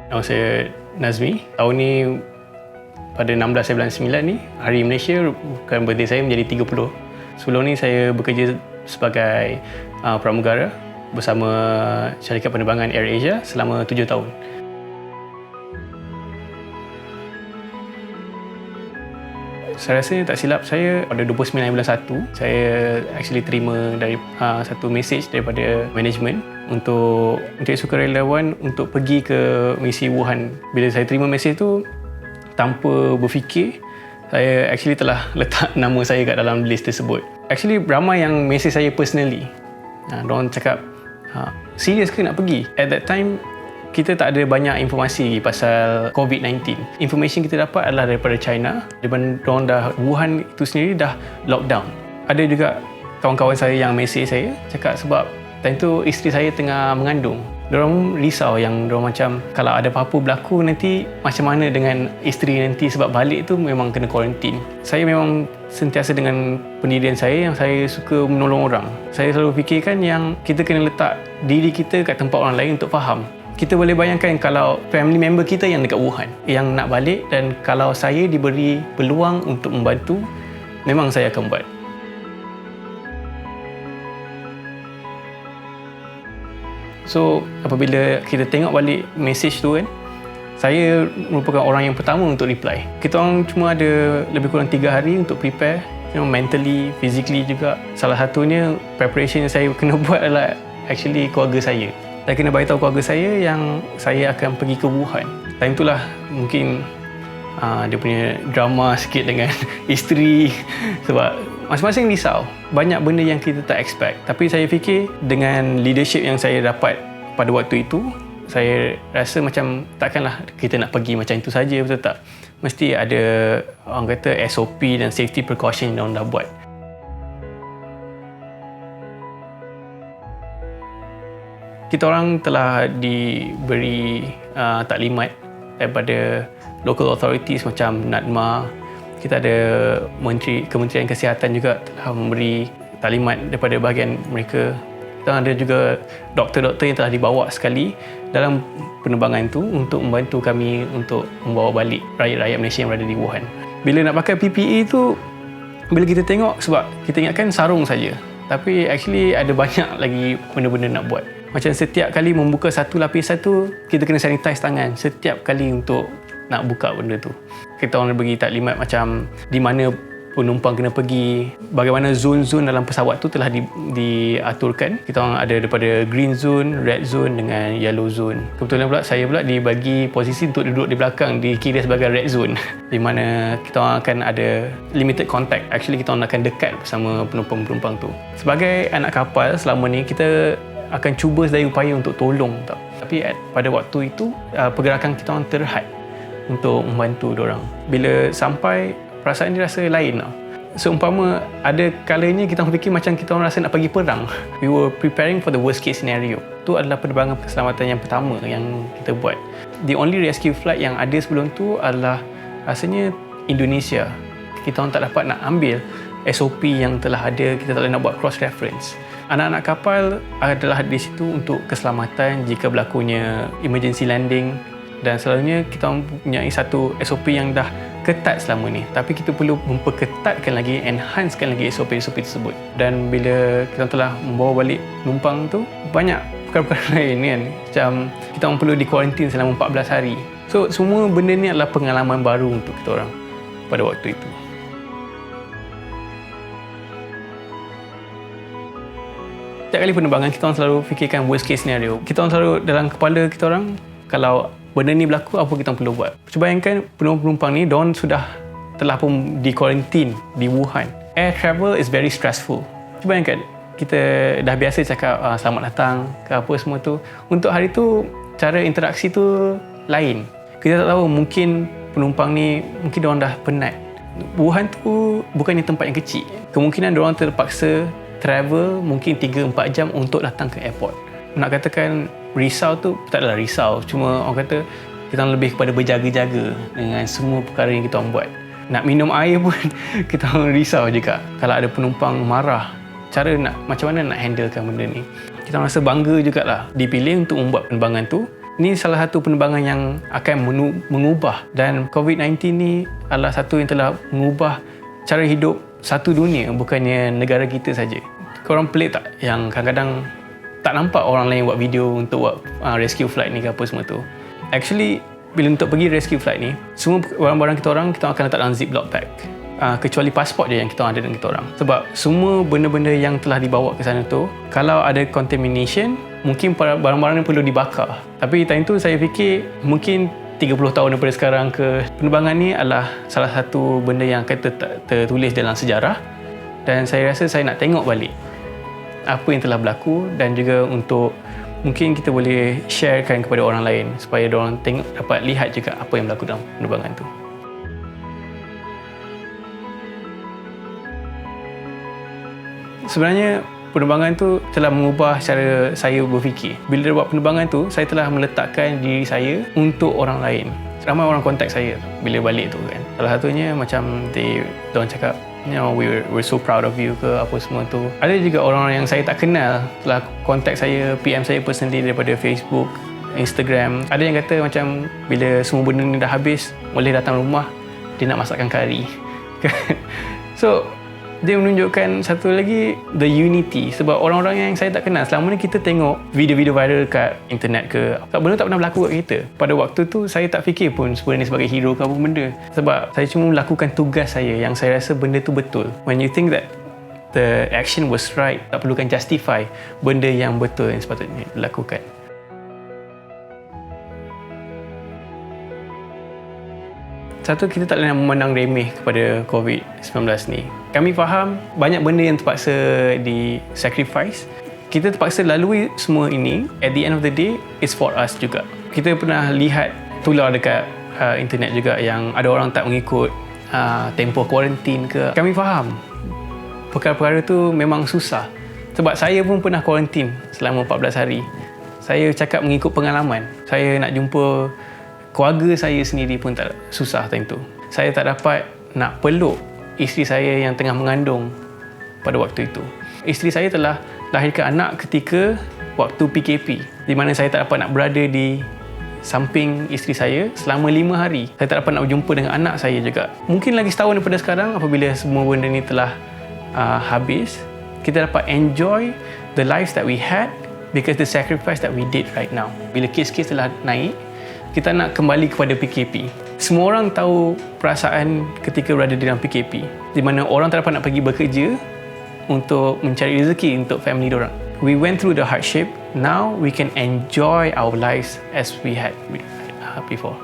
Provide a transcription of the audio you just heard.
Nama saya Nazmi. Tahun ni pada 16 bulan 9 ni, Hari Malaysia, bukan birthday saya, menjadi 30. Sebelum ni saya bekerja sebagai pramugara bersama syarikat penerbangan AirAsia selama 7 tahun. Saya rasa tak silap saya pada 29 bulan 1 saya actually terima dari satu message daripada management untuk sukarelawan untuk pergi ke misi Wuhan. Bila saya terima message tu, tanpa berfikir, saya actually telah letak nama saya kat dalam list tersebut. Actually ramai yang message saya personally. Diorang cakap, serius ke nak pergi? At that time kita tak ada banyak informasi pasal COVID-19. Information kita dapat adalah daripada China, di mana diorang dah, Wuhan itu sendiri dah lockdown. Ada juga kawan-kawan saya yang mesej saya cakap sebab time tu isteri saya tengah mengandung. Diorang risau yang diorang macam kalau ada apa-apa berlaku nanti macam mana dengan isteri nanti, sebab balik tu memang kena kuarantin. Saya memang sentiasa dengan pendirian saya yang saya suka menolong orang. Saya selalu fikirkan yang kita kena letak diri kita kat tempat orang lain untuk faham. Kita boleh bayangkan kalau family member kita yang dekat Wuhan yang nak balik, dan kalau saya diberi peluang untuk membantu, memang saya akan buat. So, apabila kita tengok balik message tu kan, saya merupakan orang yang pertama untuk reply. Kita orang cuma ada lebih kurang 3 hari untuk prepare, mentally, physically juga. Salah satunya preparation yang saya kena buat adalah actually keluarga saya. Saya kena beritahu keluarga saya yang saya akan pergi ke Wuhan. Time itulah mungkin dia punya drama sikit dengan isteri sebab masing-masing risau. Banyak benda yang kita tak expect. Tapi saya fikir dengan leadership yang saya dapat pada waktu itu, saya rasa macam takkanlah kita nak pergi macam itu saja, betul tak? Mesti ada orang kata SOP dan safety precaution yang orang dah buat. Kita orang telah diberi taklimat daripada local authorities macam NADMA. Kita ada Kementerian Kesihatan juga telah memberi taklimat daripada bahagian mereka. Kita ada juga doktor-doktor yang telah dibawa sekali dalam penerbangan itu untuk membantu kami untuk membawa balik rakyat-rakyat Malaysia yang berada di Wuhan. Bila nak pakai PPE tu, bila kita tengok, sebab kita ingatkan sarung saja, tapi actually ada banyak lagi benda-benda nak buat. Macam setiap kali membuka satu lapisan tu, kita kena sanitize tangan setiap kali untuk nak buka benda tu. Kita orang bagi taklimat macam di mana penumpang kena pergi, bagaimana zon-zon dalam pesawat tu telah diaturkan. Kita orang ada daripada green zone, red zone dengan yellow zone. Kebetulan pula saya pula dibagi posisi untuk duduk di belakang, dikira sebagai red zone di mana kita orang akan ada limited contact. Actually kita orang akan dekat bersama penumpang-penumpang tu. Sebagai anak kapal, selama ni kita akan cuba sedaya upaya untuk tolong tau. Tapi pada waktu itu pergerakan kita orang terhad untuk membantu diorang. Bila sampai, perasaan dia rasa lain tau. Seumpama ada kalanya kita fikir macam kita orang rasa nak pergi perang. We were preparing for the worst case scenario. Itu adalah penerbangan keselamatan yang pertama yang kita buat. The only rescue flight yang ada sebelum tu adalah rasanya Indonesia. Kita orang tak dapat nak ambil SOP yang telah ada, kita tak boleh nak buat cross reference. Anak-anak kapal adalah di situ untuk keselamatan jika berlakunya emergency landing, dan selalunya kita mempunyai satu SOP yang dah ketat selama ni, tapi kita perlu memperketatkan lagi, enhancekan lagi SOP-SOP tersebut. Dan bila kita telah membawa balik penumpang tu, banyak perkara-perkara lain kan, macam kita orang perlu dikuarantin selama 14 hari. So semua benda ni adalah pengalaman baru untuk kita orang pada waktu itu. Setiap kali penerbangan, kita orang selalu fikirkan worst case scenario. Kita orang selalu dalam kepala kita orang, kalau benda ni berlaku, apa kita perlu buat. Cuba bayangkan penumpang ni, diorang telah pun di-quarantine di Wuhan. Air travel is very stressful. Cuba bayangkan, kita dah biasa cakap selamat datang ke apa semua tu. Untuk hari tu, cara interaksi tu lain. Kita tak tahu, mungkin penumpang ni, mungkin diorang dah penat. Wuhan tu bukannya tempat yang kecil. Kemungkinan diorang terpaksa travel mungkin 3-4 jam untuk datang ke airport. Nak katakan risau tu tak adalah risau, cuma orang kata kita lebih kepada berjaga-jaga dengan semua perkara yang kita orang buat. Nak minum air pun kita orang risau juga. Kalau ada penumpang marah, macam mana nak handlekan benda ni. Kita rasa bangga jugalah dipilih untuk membuat penerbangan tu Ini salah satu penerbangan yang akan mengubah, dan COVID-19 ni adalah satu yang telah mengubah cara hidup satu dunia, bukannya negara kita saja. Korang pelik tak yang kadang-kadang tak nampak orang lain buat video untuk buat rescue flight ni ke apa semua tu. Actually, bila untuk pergi rescue flight ni, semua barang-barang kita orang akan letak dalam ziplock bag. Kecuali pasport je yang kita ada dengan kita orang. Sebab semua benda-benda yang telah dibawa ke sana tu, kalau ada contamination, mungkin barang-barang ni perlu dibakar. Tapi time tu saya fikir mungkin 30 tahun daripada sekarang ke, penerbangan ni adalah salah satu benda yang akan tertulis dalam sejarah, dan saya rasa saya nak tengok balik apa yang telah berlaku, dan juga untuk mungkin kita boleh sharekan kepada orang lain supaya diorang dapat lihat juga apa yang berlaku dalam penerbangan tu. Sebenarnya penerbangan tu telah mengubah cara saya berfikir. Bila buat penerbangan tu, saya telah meletakkan diri saya untuk orang lain. Ramai orang kontak saya bila balik tu kan. Salah satunya macam diorang cakap, we're so proud of you ke apa semua tu. Ada juga orang yang saya tak kenal telah kontak saya, PM saya personally daripada Facebook, Instagram. Ada yang kata macam bila semua benda ni dah habis, boleh datang rumah, dia nak masakkan kari. So dia menunjukkan satu lagi, the unity. Sebab orang-orang yang saya tak kenal, selama ni kita tengok video-video viral kat internet ke, benda tak pernah berlaku kat kita. Pada waktu tu saya tak fikir pun sebenarnya sebagai hero ke apa benda. Sebab saya cuma melakukan tugas saya yang saya rasa benda tu betul. When you think that the action was right, tak perlukan justify benda yang betul yang sepatutnya dilakukan. Satu, kita tak boleh memandang remeh kepada COVID-19 ni. Kami faham banyak benda yang terpaksa di-sacrifice. Kita terpaksa lalui semua ini. At the end of the day, it's for us juga. Kita pernah lihat tular dekat internet juga yang ada orang tak mengikut tempoh kuarantin ke. Kami faham perkara-perkara tu memang susah. Sebab saya pun pernah kuarantin selama 14 hari. Saya cakap mengikut pengalaman. Saya nak jumpa keluarga saya sendiri pun tak susah time tu. Saya tak dapat nak peluk isteri saya yang tengah mengandung pada waktu itu. Isteri saya telah lahirkan anak ketika waktu PKP, di mana saya tak dapat nak berada di samping isteri saya selama 5 hari. Saya tak dapat nak berjumpa dengan anak saya juga. Mungkin lagi setahun daripada sekarang, apabila semua benda ni telah habis, kita dapat enjoy the lives that we had because the sacrifice that we did right now. Bila kes-kes telah naik, kita nak kembali kepada PKP. Semua orang tahu perasaan ketika berada di dalam PKP, di mana orang tak dapat nak pergi bekerja untuk mencari rezeki untuk family diorang. We went through the hardship, now we can enjoy our lives as we had before.